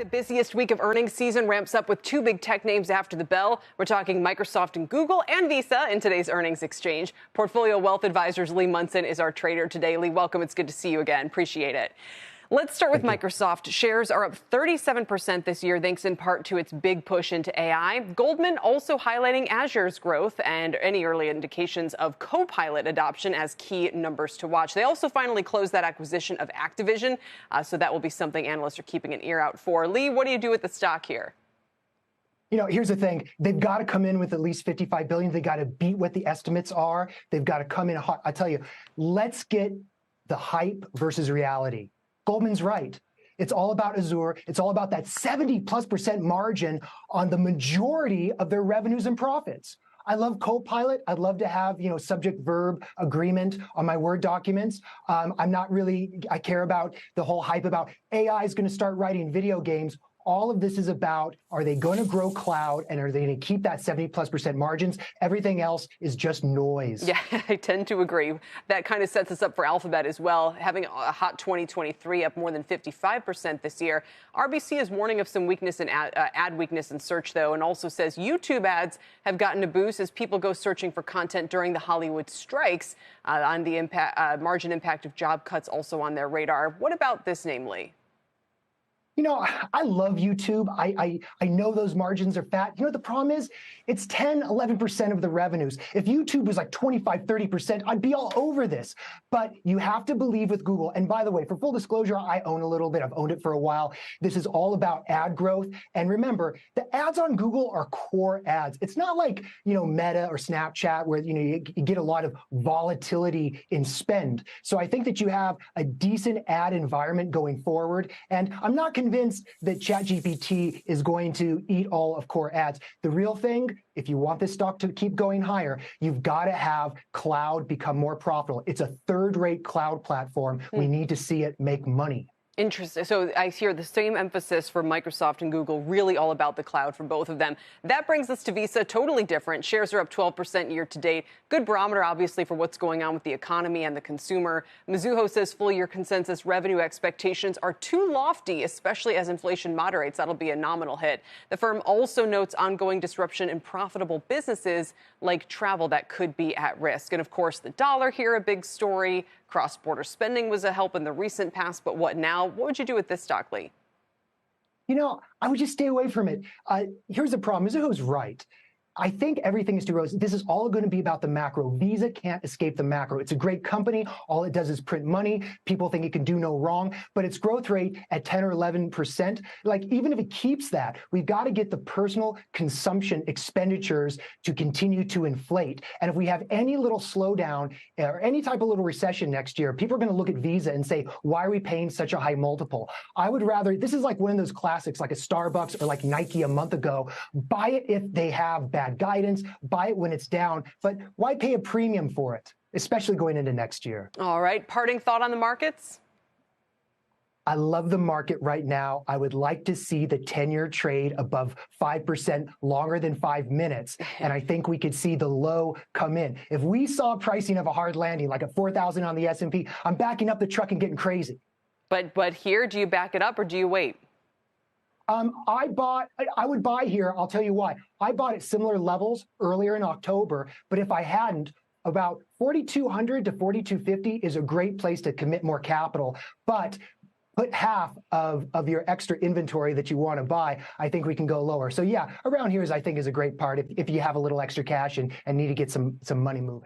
The busiest week of earnings season ramps up with two big tech names after the bell. We're talking Microsoft and Google and Visa in today's earnings exchange. Portfolio Wealth Advisors Lee Munson is our trader today. Lee, welcome. It's good to see you again. Appreciate it. Let's start with Microsoft. Shares are up 37% this year, thanks in part to its big push into AI. Goldman also highlighting Azure's growth and any early indications of Copilot adoption as key numbers to watch. They also finally closed that acquisition of Activision, so that will be something analysts are keeping an ear out for. Lee, what do you do with the stock here? You know, here's the thing. They've got to come in with at least $55 billion. They got to beat what the estimates are. They've got to come in hot. I tell you, let's get the hype versus reality. Goldman's right. It's all about Azure. It's all about that 70+% margin on the majority of their revenues and profits. I love Copilot. I'd love to have, subject verb agreement on my Word documents. I care about the whole hype about AI is going to start writing video games. All of this is about, are they going to grow cloud and are they going to keep that 70+% margins? Everything else is just noise. Yeah, I tend to agree. That kind of sets us up for Alphabet as well, having a hot 2023 up more than 55% this year. RBC is warning of some weakness in ad weakness in search, though, and also says YouTube ads have gotten a boost as people go searching for content during the Hollywood strikes. On the margin impact of job cuts also on their radar. What about this, namely? I love YouTube. I know those margins are fat. The problem is it's 10, 11% of the revenues. If YouTube was like 25, 30%, I'd be all over this. But you have to believe with Google. And by the way, for full disclosure, I own a little bit. I've owned it for a while. This is all about ad growth. And remember, the ads on Google are core ads. It's not like, Meta or Snapchat where, you get a lot of volatility in spend. So I think that you have a decent ad environment going forward. And I'm not convinced that ChatGPT is going to eat all of core ads. The real thing, if you want this stock to keep going higher, you've got to have cloud become more profitable. It's a third-rate cloud platform. We need to see it make money. Interesting. So I hear the same emphasis for Microsoft and Google, really all about the cloud for both of them. That brings us to Visa, totally different. Shares are up 12% year to date. Good barometer, obviously, for what's going on with the economy and the consumer. Mizuho says full-year consensus revenue expectations are too lofty, especially as inflation moderates. That'll be a nominal hit. The firm also notes ongoing disruption in profitable businesses like travel that could be at risk. And, of course, the dollar here, a big story. Cross-border spending was a help in the recent past, but what now? What would you do with this stock, Lee? I would just stay away from it. Here's the problem. Mizuho's right. I think everything is too rosy. This is all going to be about the macro. Visa can't escape the macro. It's a great company. All it does is print money. People think it can do no wrong, but its growth rate at 10 or 11%, even if it keeps that, we've got to get the personal consumption expenditures to continue to inflate. And if we have any little slowdown or any type of little recession next year, people are going to look at Visa and say, why are we paying such a high multiple? I would rather, this is like one of those classics, like a Starbucks or like Nike a month ago, buy it if they have bad guidance, buy it when it's down, but why pay a premium for it, especially going into next year? All right. Parting thought on the markets? I love the market right now. I would like to see the 10-year trade above 5% longer than 5 minutes. And I think we could see the low come in. If we saw pricing of a hard landing, like at 4,000 on the S&P, I'm backing up the truck and getting crazy. But here, do you back it up or do you wait? I would buy here. I'll tell you why. I bought at similar levels earlier in October, but if I hadn't, about 4,200 to 4,250 is a great place to commit more capital. But put half of your extra inventory that you want to buy. I think we can go lower. So yeah, around here I think is a great part if you have a little extra cash and need to get some money moving.